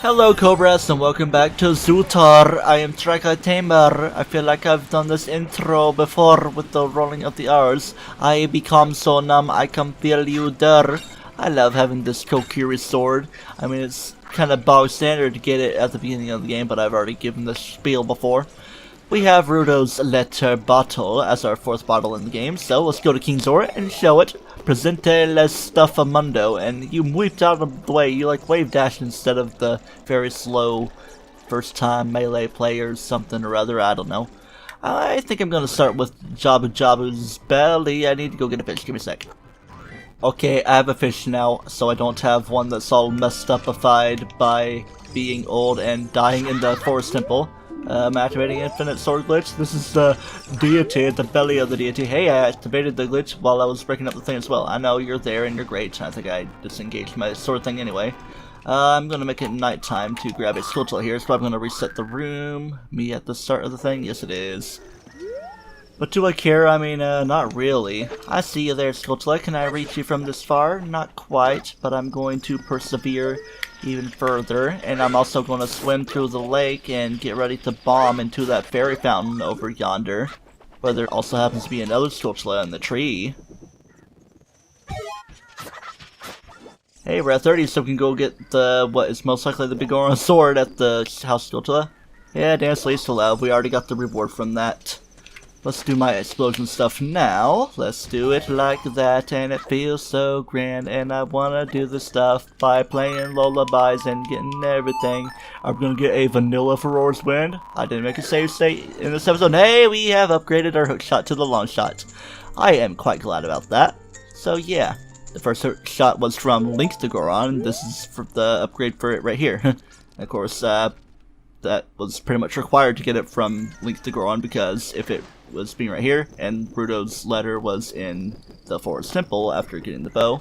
Hello Cobras and welcome back to Zootar. I am TryclydeTamer. I feel like I've done this intro before with the rolling of the R's. I become so numb I can feel you there. I love having this Kokiri sword. I mean, it's kind of bog standard to get it at the beginning of the game, but I've already given this spiel before. We have Rudo's letter bottle as our fourth bottle in the game, so let's go to King Zora and show it. Presente les stuffamundo, and you whipped out of the way. You like wave dash instead of the very slow first time melee players, something or other, I don't know. I think I'm gonna start with Jabba Jabba's belly. I need to go get a fish, give me a sec. Okay, I have a fish now, so I don't have one that's all messed upified by being old and dying in the forest temple. I'm activating infinite sword glitch. This is the deity, the belly of the deity. Hey, I activated the glitch while I was breaking up the thing as well. I know you're there and you're great. I think I disengaged my sword thing anyway. I'm gonna make it nighttime to grab a Skulltula here, so I'm gonna reset the room. Me at the start of the thing? Yes, it is. But do I care? I mean, not really. I see you there, Skulltula. Can I reach you from this far? Not quite, but I'm going to persevere even further, and I'm also going to swim through the lake and get ready to bomb into that fairy fountain over yonder, where there also happens to be another Skulltula in the tree. Hey, we're at 30, so we can go get the what is most likely the big orange sword at the house Skulltula. Yeah, dance leads to love. We already got the reward from that. Let's do my explosion stuff now. Let's do it like that, and it feels so grand, and I wanna do the stuff by playing lullabies and getting everything. I'm gonna get a vanilla for Roar's Wind. I didn't make a save state in this episode. Hey, we have upgraded our hook shot to the long shot. I am quite glad about that. So yeah, the first hook shot was from Link to Goron. This is for the upgrade for it right here. Of course, that was pretty much required to get it from Link to Goron, because if it was being right here, and Rudo's letter was in the forest temple after getting the bow,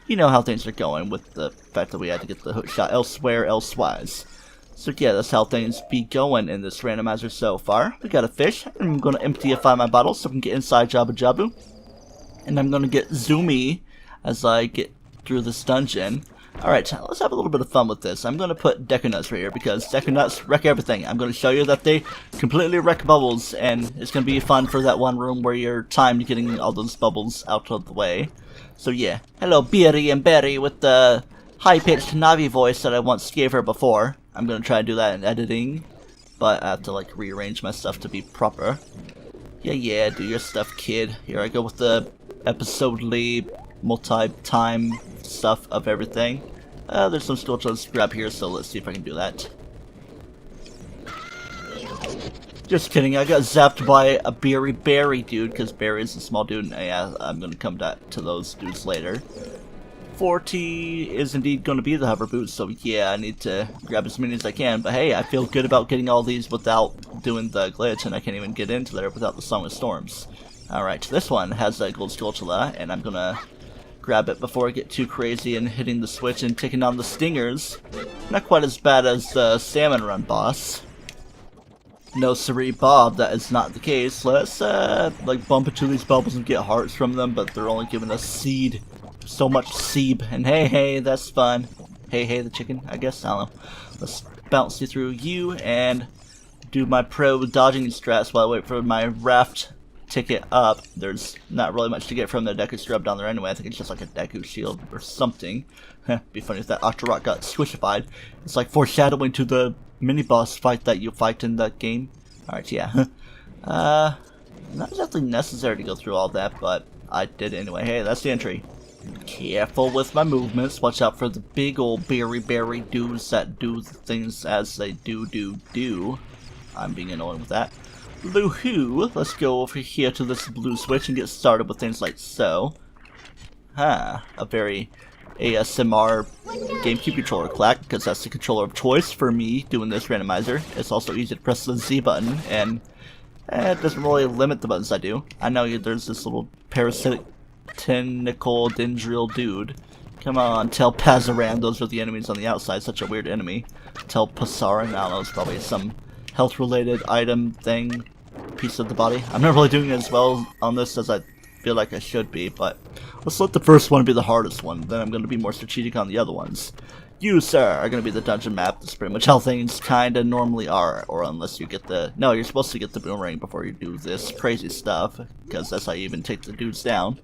you know how things are going with the fact that we had to get the hook shot elsewhere elsewise. So yeah, that's how things be going in this randomizer so far. We got a fish, and I'm going to emptyify my bottle so I can get inside Jabba Jabba. And I'm going to get zoomy as I get through this dungeon. Alright, let's have a little bit of fun with this. I'm going to put Deku Nuts right here because Deku Nuts wreck everything. I'm going to show you that they completely wreck bubbles, and it's going to be fun for that one room where you're timed getting all those bubbles out of the way. So yeah, hello Beery and Berry with the high-pitched Navi voice that I once gave her before. I'm going to try to do that in editing, but I have to like rearrange my stuff to be proper. Yeah, do your stuff, kid. Here I go with the episodely multi-time stuff of everything. There's some Skulltulas to grab here, so let's see if I can do that. Just kidding, I got zapped by a berry dude, because Berry is a small dude, and yeah, I'm gonna come back to those dudes later. 40 is indeed gonna be the hover boot, so yeah, I need to grab as many as I can, but hey, I feel good about getting all these without doing the glitch, and I can't even get into there without the Song of Storms. Alright, this one has a gold Skulltula, and I'm gonna grab it before I get too crazy and hitting the switch and taking on the stingers. Not quite as bad as the Salmon Run boss. No siree, Bob, that is not the case. Let's like bump into these bubbles and get hearts from them, but they're only giving us seed. So much seed, and hey, that's fun. Hey, the chicken, I guess, I don't know. Let's bounce you through you and do my pro dodging strats while I wait for my raft ticket up. There's not really much to get from the Deku Scrub down there anyway. I think it's just like a Deku shield or something. Be funny if that Octorok got squishified. It's like foreshadowing to the mini-boss fight that you fight in that game. Alright, yeah. Not exactly necessary to go through all that, but I did it anyway. Hey, that's the entry. Careful with my movements. Watch out for the big old berry dudes that do things as they do. I'm being annoying with that. Woohoo! Let's go over here to this blue switch and get started with things like so. A very ASMR GameCube controller clack, because that's the controller of choice for me doing this randomizer. It's also easy to press the Z button, and it doesn't really limit the buttons I do. I know there's this little parasitic tentacle dendril dude. Come on, tell Pazaran those are the enemies on the outside. Such a weird enemy. Tell Pasaran, I don't know, it's probably some health-related item thing, piece of the body. I'm not really doing as well on this as I feel like I should be, but let's let the first one be the hardest one, then I'm going to be more strategic on the other ones. You, sir, are going to be the dungeon map. That's pretty much how things kind of normally are. Or unless you get the... No, you're supposed to get the boomerang before you do this crazy stuff. Because that's how you even take the dudes down.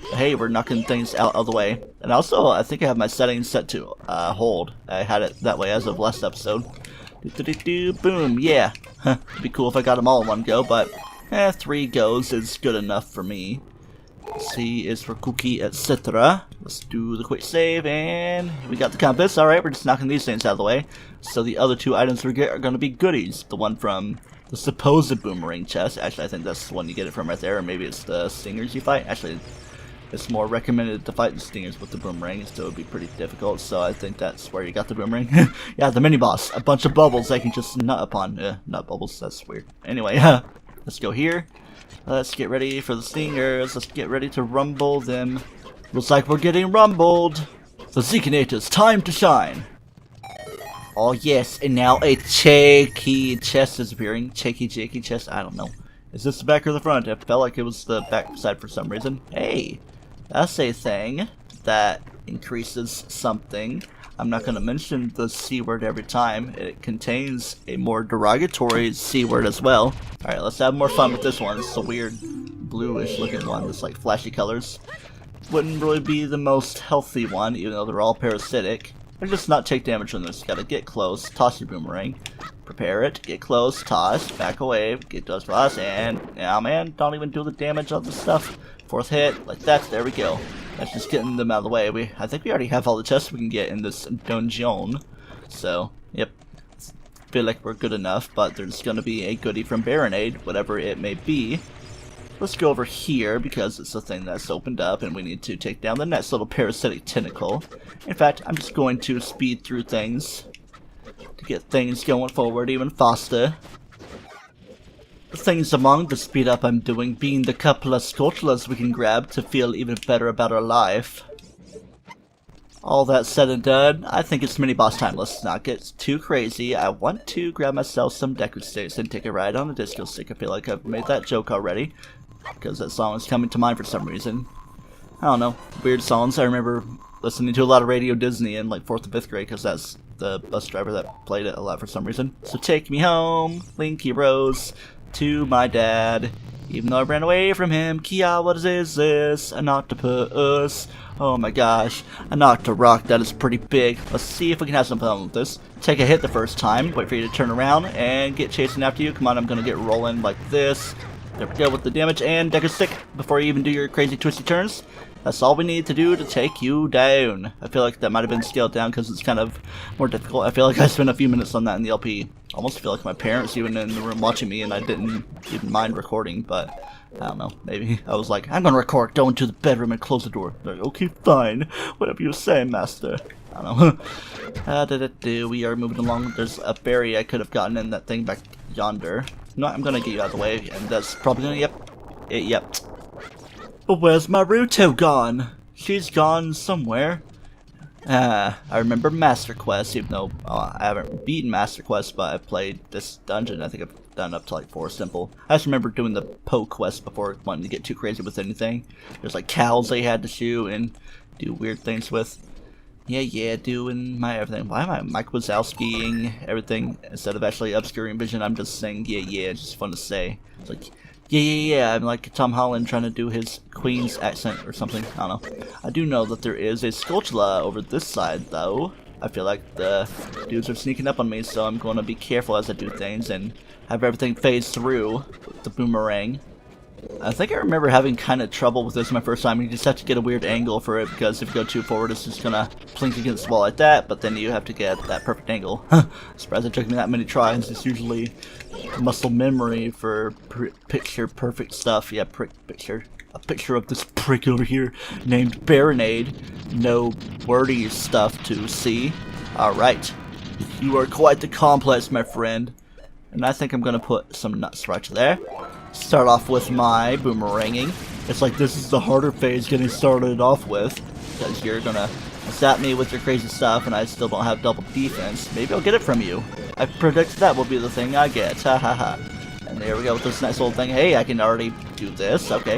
But hey, we're knocking things out of the way. And also, I think I have my settings set to hold. I had it that way as of last episode. Boom, yeah. It'd be cool if I got them all in one go, but 3 goes is good enough for me. C is for cookie, etc. Let's do the quick save, and we got the compass. Alright, we're just knocking these things out of the way. So the other 2 items we get are going to be goodies. The one from the supposed boomerang chest. Actually, I think that's the one you get it from right there, or maybe it's the stingers you fight. Actually, it's more recommended to fight the stingers with the boomerang, so it would be pretty difficult. So I think that's where you got the boomerang. Yeah, the mini-boss. A bunch of bubbles I can just nut upon. Nut bubbles, that's weird. Anyway, let's go here. Let's get ready for the stingers. Let's get ready to rumble them. Looks like we're getting rumbled. The Zekinators, time to shine. Oh yes, and now a shaky chest is appearing. Shaky chest, I don't know. Is this the back or the front? I felt like it was the back side for some reason. Hey, that's a thing that increases something. I'm not going to mention the C word every time. It contains a more derogatory C word as well. Alright, let's have more fun with this one. It's a weird bluish looking one. It's like flashy colors. Wouldn't really be the most healthy one, even though they're all parasitic. Or just not take damage from this. Gotta get close, toss your boomerang. Prepare it, get close, toss, back away, get those toss, and now man, don't even do the damage on the stuff. 4th hit, like that, there we go. That's just getting them out of the way. I think we already have all the chests we can get in this dungeon. So, yep. Feel like we're good enough, but there's gonna be a goodie from Baronade, whatever it may be. Let's go over here because it's a thing that's opened up and we need to take down the next little parasitic tentacle. In fact, I'm just going to speed through things to get things going forward even faster. The things among the speed up I'm doing being the couple of scotulas we can grab to feel even better about our life. All that said and done, I think it's mini boss time. Let's not get too crazy. I want to grab myself some Deku sticks and take a ride on a disco stick. I feel like I've made that joke already because that song is coming to mind for some reason. I don't know, weird songs. I remember listening to a lot of Radio Disney in like 4th and 5th grade because that's the bus driver that played it a lot for some reason. So take me home, Linky Rose, to my dad. Even though I ran away from him, Kia, what is this? An octopus. Oh my gosh, an octorock, that is pretty big. Let's see if we can have some fun with this. Take a hit the first time, wait for you to turn around, and get chasing after you. Come on, I'm gonna get rolling like this. There we go with the damage, and Deku Stick before you even do your crazy twisty turns. That's all we need to do to take you down. I feel like that might have been scaled down because it's kind of more difficult. I feel like I spent a few minutes on that in the LP. Almost feel like my parents even in the room watching me and I didn't even mind recording, but I don't know. Maybe I was like, I'm gonna record, go into the bedroom and close the door. Like, okay, fine. Whatever you say, master. I don't know. We are moving along. There's a berry I could have gotten in that thing back yonder. No, I'm gonna get you out of the way, and that's probably gonna, yep. But where's Maruto gone? She's gone somewhere. I remember Master Quest, even though I haven't beaten Master Quest, but I've played this dungeon. I think I've done up to like 4 simple. I just remember doing the Poe quest before wanting to get too crazy with anything. There's like cows they had to shoot and do weird things with. Yeah, doing my everything. Why am I Mike Wazowskiing everything instead of actually obscuring vision? I'm just saying yeah, it's just fun to say. It's like, yeah, I'm like Tom Holland trying to do his Queen's accent or something. I don't know. I do know that there is a Skulltula over this side, though. I feel like the dudes are sneaking up on me, so I'm going to be careful as I do things and have everything phase through with the boomerang. I think I remember having kind of trouble with this my first time. You just have to get a weird angle for it, because if you go too forward, it's just going to plink against the wall like that, but then you have to get that perfect angle. Surprised it took me that many tries. It's usually muscle memory for picture perfect stuff. Yeah, picture. A picture of this prick over here named Baronade. No wordy stuff to see. Alright. You are quite the complex, my friend. And I think I'm going to put some nuts right there. Start off with my boomeranging. It's like this is the harder phase getting started off with, because you're gonna zap me with your crazy stuff and I still don't have double defense. Maybe I'll get it from you. I predict that will be the thing I get. Ha ha ha. And there we go with this nice little thing. Hey, I can already do this. Okay.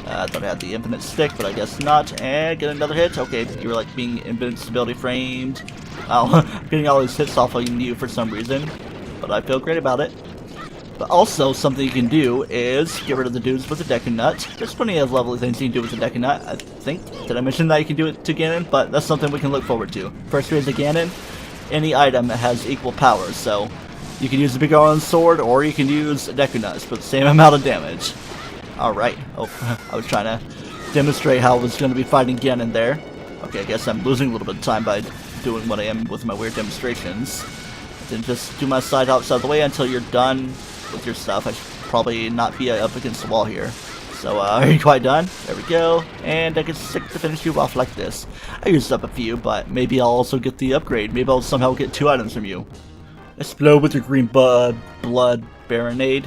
I thought I had the infinite stick, but I guess not. And get another hit. Okay, you were like being invincibility framed. Oh, I'm getting all these hits off of you for some reason, but I feel great about it. But also, something you can do is get rid of the dudes with the Deku Nut. There's plenty of lovely things you can do with the Deku Nut, I think. Did I mention that you can do it to Ganon? But that's something we can look forward to. First phase of Ganon, any item has equal power, so you can use the big iron sword or you can use Deku Nuts for the same amount of damage. Alright. Oh, I was trying to demonstrate how I was going to be fighting Ganon there. Okay, I guess I'm losing a little bit of time by doing what I am with my weird demonstrations. Then just do my side hops out of the way until you're done with your stuff. I should probably not be up against the wall here. So, are you quite done? There we go. And I get sick to finish you off like this. I used up a few, but maybe I'll also get the upgrade. Maybe I'll somehow get 2 items from you. Explode with your green blood baronade.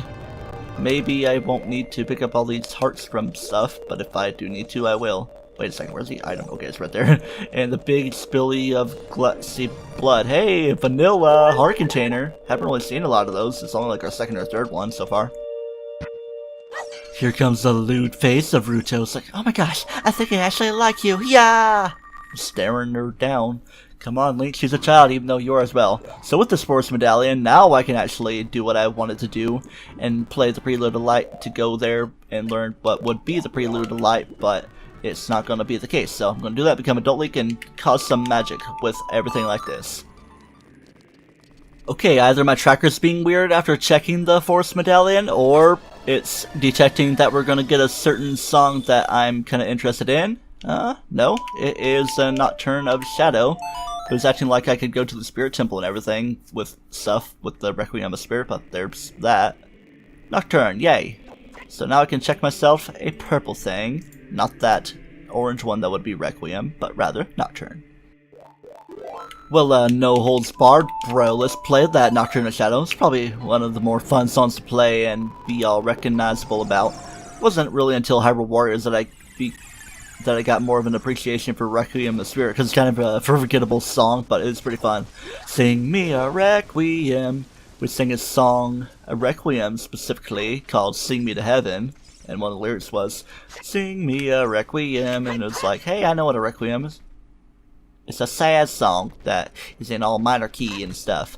Maybe I won't need to pick up all these hearts from stuff, but if I do need to, I will. Wait a second, where's the item? Okay, it's right there. And the big spilly of glutsy blood. Hey, vanilla heart container. Haven't really seen a lot of those. It's only like our second or third one so far. Here comes the lewd face of Ruto. It's like, oh my gosh, I think I actually like you. Yeah! I'm staring her down. Come on, Link, she's a child, even though you are as well. So with the Sports Medallion, now I can actually do what I wanted to do and play the Prelude of Light to go there and learn what would be the Prelude of Light, but it's not going to be the case. So I'm going to do that, become Adult Link, and cause some magic with everything like this. Okay, either my tracker's being weird after checking the Force Medallion, or it's detecting that we're going to get a certain song that I'm kind of interested in. No, it is a Nocturne of Shadow. It was acting like I could go to the Spirit Temple and everything with stuff with the Requiem of Spirit, but there's that. Nocturne, yay! So now I can check myself a purple thing. Not that orange one that would be Requiem, but rather Nocturne. Well, no holds barred, bro. Let's play that Nocturne of Shadow. It's probably one of the more fun songs to play and be all recognizable about. It wasn't really until Hyrule Warriors that I got more of an appreciation for Requiem of Spirit, because it's kind of a forgettable song, but it's pretty fun. Sing me a Requiem. We sing a song, a Requiem specifically, called Sing Me to Heaven, and one of the lyrics was, Sing me a Requiem, and it was like, hey, I know what a Requiem is. It's a sad song that is in all minor key and stuff.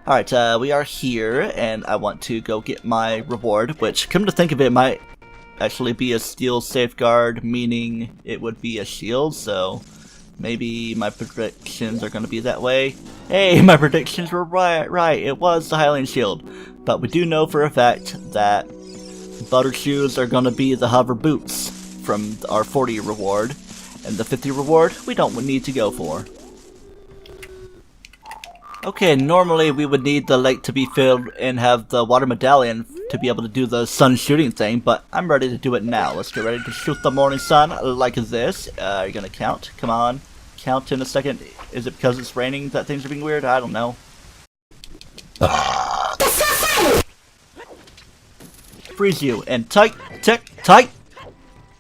Alright, we are here, and I want to go get my reward, which, come to think of it, might actually be a steel safeguard, meaning it would be a shield, so maybe my predictions are going to be that way. Hey, my predictions were right, it was the Hylian shield. But we do know for a fact that Butter Shoes are going to be the hover boots from our 40 reward, and the 50 reward we don't need to go for. Okay, normally we would need the lake to be filled and have the water medallion to be able to do the sun shooting thing, but I'm ready to do it now. Let's get ready to shoot the morning sun like this. You're gonna count? Come on. Count in a second. Is it because it's raining that things are being weird? I don't know. Freeze you, and tight, tight!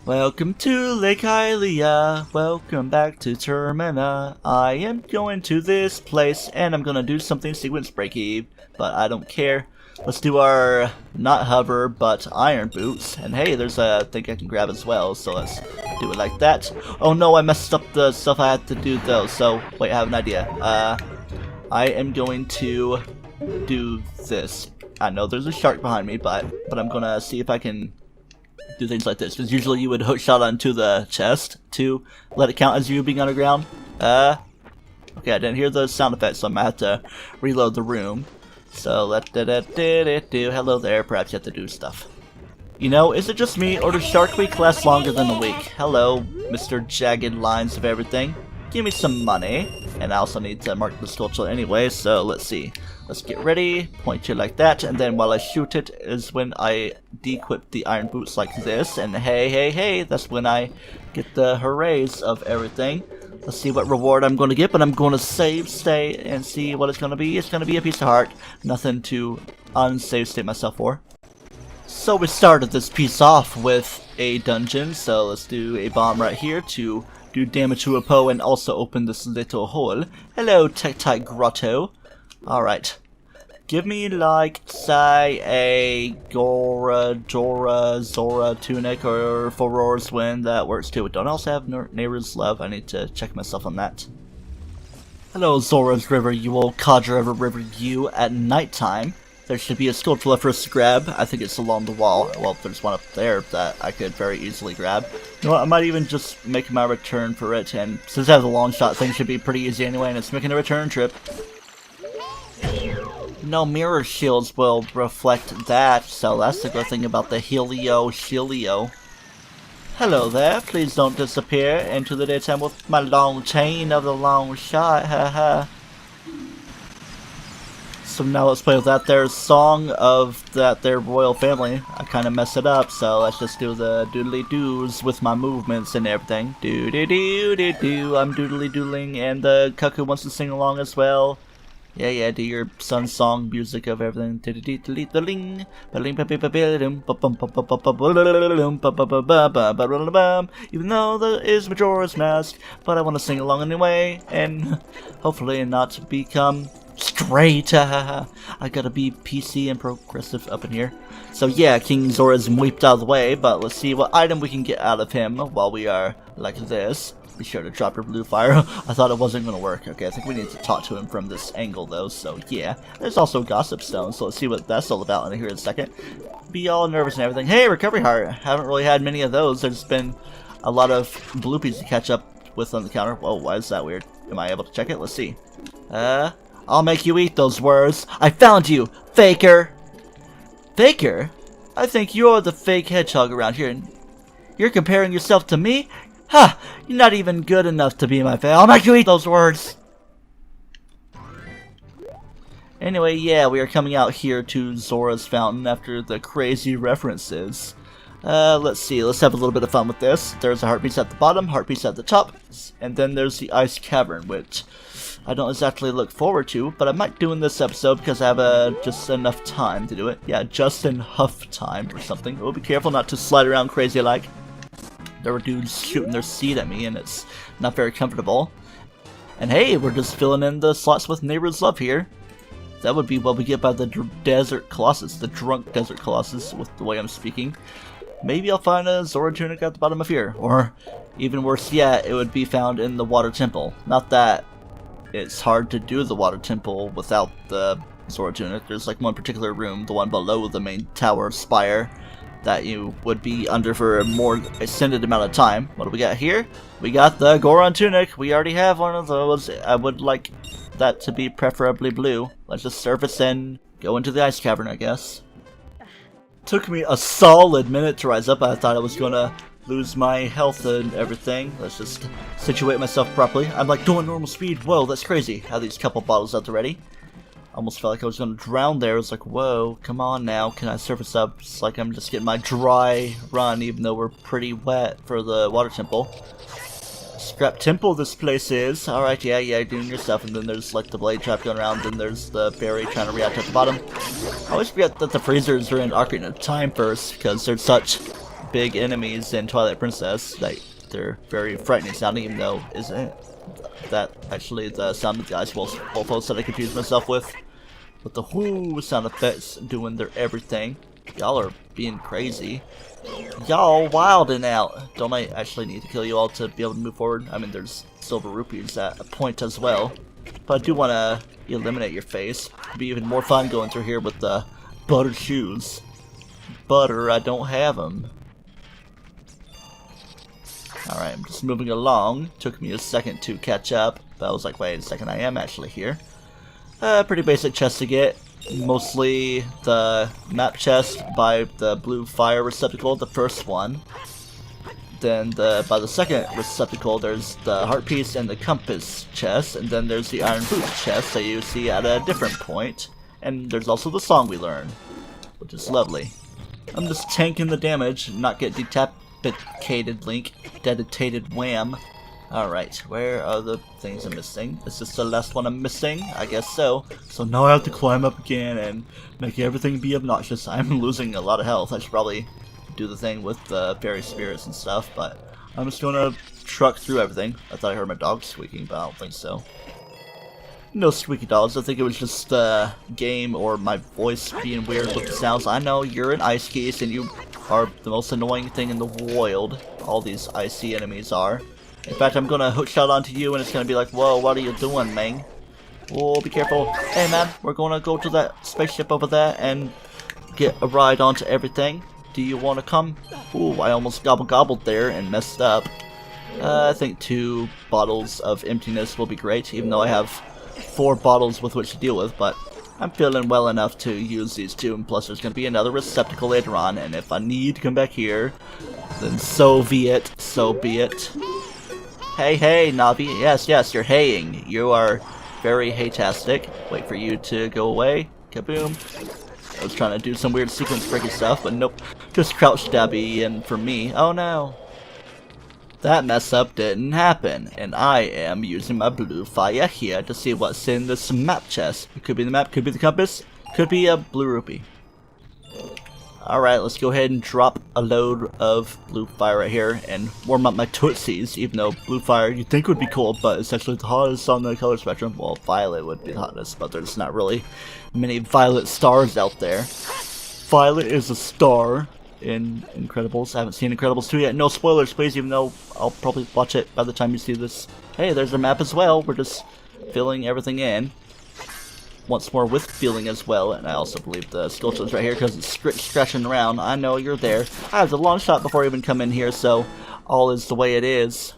Welcome to Lake Hylia, welcome back to Termina. I am going to this place, and I'm gonna do something sequence breaky, but I don't care. Let's do our, not hover, but iron boots, and hey, there's a thing I can grab as well, so let's do it like that. Oh no, I messed up the stuff I had to do though, so, wait, I have an idea. I am going to do this. I know there's a shark behind me, but I'm gonna see if I can do things like this, because usually you would hook shot onto the chest to let it count as you being underground. Okay, I didn't hear the sound effects, so I'm gonna have to reload the room. So let do. Hello there, perhaps you have to do stuff. You know, is it just me, or does Shark Week last longer than a week? Hello, Mr. Jagged Lines of Everything. Give me some money, and I also need to mark the sculpture anyway, so let's see. Let's get ready, point you like that, and then while I shoot it is when I de-equip the iron boots like this, and hey, that's when I get the hoorays of everything. Let's see what reward I'm going to get, but I'm going to save state and see what it's going to be. It's going to be a piece of heart, nothing to unsave state myself for. So we started this piece off with a dungeon, so let's do a bomb right here to do damage to a Poe and also open this little hole. Hello, Tektite Grotto. Alright. Give me, like, say, a Zora tunic or Furor's Wind. That works too. Don't also have Neighbor's Love. I need to check myself on that. Hello, Zora's River, you old codger of a river, you. At nighttime, there should be a sculpture left for us to grab. I think it's along the wall. Well, there's one up there that I could very easily grab. You know what, I might even just make my return for it, and since I have the long shot, things should be pretty easy anyway, and it's making a return trip. No mirror shields will reflect that, so that's the good thing about the Helio Shilio. Hello there, please don't disappear into the daytime with my long chain of the long shot, haha. So now let's play with that there song of that there royal family. I kinda messed it up, so let's just do the doodly doos with my movements and everything. Doo doo doo doo doo, I'm doodly doodling, and the cuckoo wants to sing along as well. Yeah, do your sun song music of everything. Even though there is Majora's Mask, but I want to sing along anyway, and hopefully not become straight. I gotta be PC and progressive up in here. So yeah, King Zora's weeped out of the way, but let's see what item we can get out of him while we are like this. Be sure to drop your blue fire. I thought it wasn't going to work. Okay, I think we need to talk to him from this angle, though, so yeah. There's also Gossip Stone, so let's see what that's all about in here in a second. Be all nervous and everything. Hey, Recovery Heart! Haven't really had many of those. There's been a lot of bloopies to catch up with on the counter. Whoa, why is that weird? Am I able to check it? Let's see. I'll make you eat those words. I found you, faker! Faker? I think you're the fake hedgehog around here, and you're comparing yourself to me? Ha! You're not even good enough to be my fan. I'll make you eat those words! Anyway, yeah, we are coming out here to Zoras Fountain after the crazy references. Let's see, let's have a little bit of fun with this. There's a heart piece at the bottom, heart piece at the top, and then there's the ice cavern, which I don't exactly look forward to, but I might do in this episode because I have just enough time to do it. Yeah, just enough time or something. Oh, be careful not to slide around crazy like. There were dudes shooting their seed at me, and it's not very comfortable. And hey, we're just filling in the slots with Neighbor's Love here. That would be what we get by the Desert Colossus, the Drunk Desert Colossus, with the way I'm speaking. Maybe I'll find a Zora tunic at the bottom of here, or even worse yet, it would be found in the Water Temple. Not that it's hard to do the Water Temple without the Zora tunic. There's like one particular room, the one below the main tower spire, that you would be under for a more extended amount of time. What do we got here? We got the Goron tunic. We already have one of those. I would like that to be preferably blue. Let's just surface and go into the ice cavern, I guess. Took me a solid minute to rise up. I thought I was gonna lose my health and everything. Let's just situate myself properly. I'm like doing normal speed. Whoa, that's crazy. Have these couple bottles out already. Almost felt like I was going to drown there. I was like, whoa, come on now. Can I surface up? It's like I'm just getting my dry run, even though we're pretty wet for the water temple. Scrap temple this place is. Alright, yeah, doing your stuff. And then there's like the blade trap going around. Then there's the berry trying to react at the bottom. I always forget that the freezers are in Ocarina of Time first, because they're such big enemies in Twilight Princess. Like, they're very frightening sounding, even though, isn't that actually the sound of the ice wolves that I confused myself with the whoo sound effects doing their everything. Y'all are being crazy. Y'all wilding out. Don't I actually need to kill you all to be able to move forward? I mean, there's silver rupees at a point as well. But I do want to eliminate your face. It'd be even more fun going through here with the butter shoes. Butter, I don't have them. Alright, I'm just moving along. Took me a second to catch up. But I was like, wait a second, I am actually here. Pretty basic chest to get. Mostly the map chest by the blue fire receptacle, the first one. Then by the second receptacle, there's the heart piece and the compass chest. And then there's the iron boots chest that you see at a different point. And there's also the song we learn, which is lovely. I'm just tanking the damage, not get decapitated, Link. Dedicated wham. Alright, where are the things I'm missing? Is this the last one I'm missing? I guess so. So now I have to climb up again and make everything be obnoxious. I'm losing a lot of health. I should probably do the thing with the fairy spirits and stuff, but I'm just gonna truck through everything. I thought I heard my dog squeaking, but I don't think so. No squeaky dogs. I think it was just the game or my voice being weird with the sounds. I know you're an ice geese and you are the most annoying thing in the world. All these icy enemies are. In fact, I'm gonna hookshot onto you and it's gonna be like, whoa, what are you doing, man? Whoa, be careful. Hey man, we're gonna go to that spaceship over there and get a ride onto everything. Do you wanna come? Ooh, I almost gobbled there and messed up. I think 2 bottles of emptiness will be great, even though I have 4 bottles with which to deal with, but I'm feeling well enough to use these 2, and plus there's going to be another receptacle later on, and if I need to come back here, then so be it, so be it. Hey, hey, Navi, yes, you're haying. You are very haytastic. Wait for you to go away. Kaboom. I was trying to do some weird sequence breaking stuff, but nope. Just crouch stabby in for me. Oh no. That mess up didn't happen, and I am using my blue fire here to see what's in this map chest. It could be the map, could be the compass, could be a blue rupee. Alright, let's go ahead and drop a load of blue fire right here and warm up my tootsies, even though blue fire you'd think would be cold, but it's actually the hottest on the color spectrum. Well, violet would be the hottest, but there's not really many violet stars out there. Violet is a star in Incredibles. I haven't seen Incredibles 2 yet. No spoilers, please, even though I'll probably watch it by the time you see this. Hey, there's a map as well. We're just filling everything in. Once more with feeling as well, and I also believe the Skulltulas right here because it's scratching around. I know you're there. I have the long shot before I even come in here, so all is the way it is.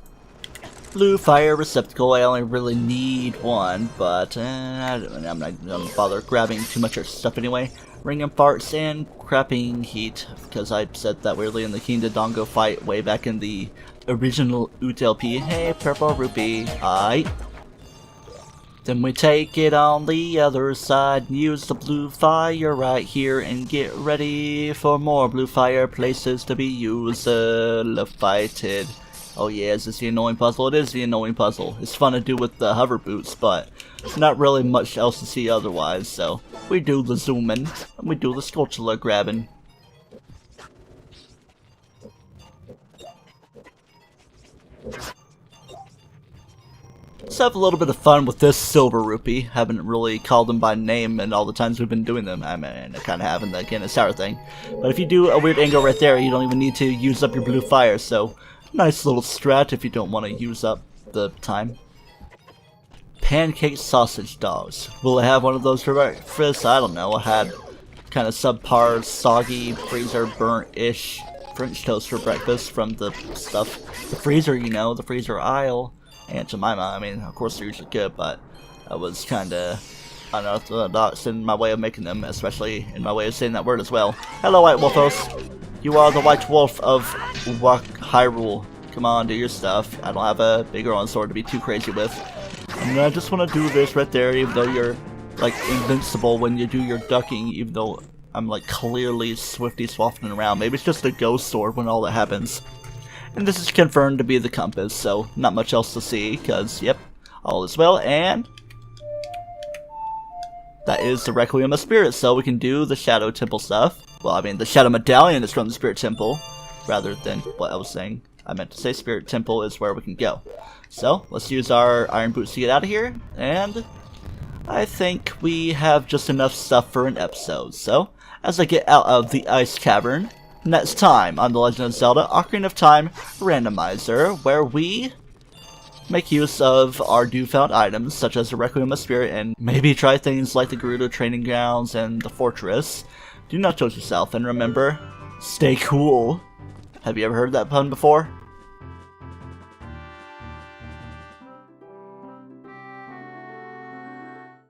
Blue fire receptacle. I only really need 1, but I'm not gonna bother grabbing too much of stuff anyway. Ring and farts and crapping heat, because I said that weirdly in the King Dodongo fight way back in the original Oot LP. Hey, purple rupee. Aight. Then we take it on the other side and use the blue fire right here and get ready for more blue fire places to be used. Fighted. Oh yeah, is this the annoying puzzle? It is the annoying puzzle. It's fun to do with the hover boots, but not really much else to see otherwise, so we do the zooming and we do the Skulltula grabbing. Let's have a little bit of fun with this silver rupee. Haven't really called them by name in all the times we've been doing them. I mean, I kind of haven't, again, it's our thing. But if you do a weird angle right there, you don't even need to use up your blue fire, so nice little strat if you don't want to use up the time. Pancake sausage dogs. Will I have one of those for breakfast? I don't know. I had kind of subpar, soggy, freezer burnt-ish French toast for breakfast from the stuff. The freezer, you know, the freezer aisle. And Jemima, I mean, of course they're usually good, but I was kind of unorthodox in my way of making them, especially in my way of saying that word as well. Hello, White Wolfos. You are the White Wolf of Hyrule. Come on, do your stuff. I don't have a bigger on sword to be too crazy with. And I just want to do this right there, even though you're, like, invincible when you do your ducking, even though I'm, like, clearly swifty swafting around. Maybe it's just a ghost sword when all that happens. And this is confirmed to be the compass, so not much else to see, because, yep, all is well, and that is the Requiem of Spirit, so we can do the Shadow Temple stuff. Well, I mean, the Shadow Medallion is from the Spirit Temple, rather than what I was saying. I meant to say Spirit Temple is where we can go. So, let's use our Iron Boots to get out of here, and I think we have just enough stuff for an episode. So, as I get out of the Ice Cavern, next time on The Legend of Zelda Ocarina of Time Randomizer, where we make use of our newfound items, such as the Requiem of Spirit, and maybe try things like the Gerudo Training Grounds and the Fortress. Do not judge yourself, and remember, stay cool. Have you ever heard that pun before?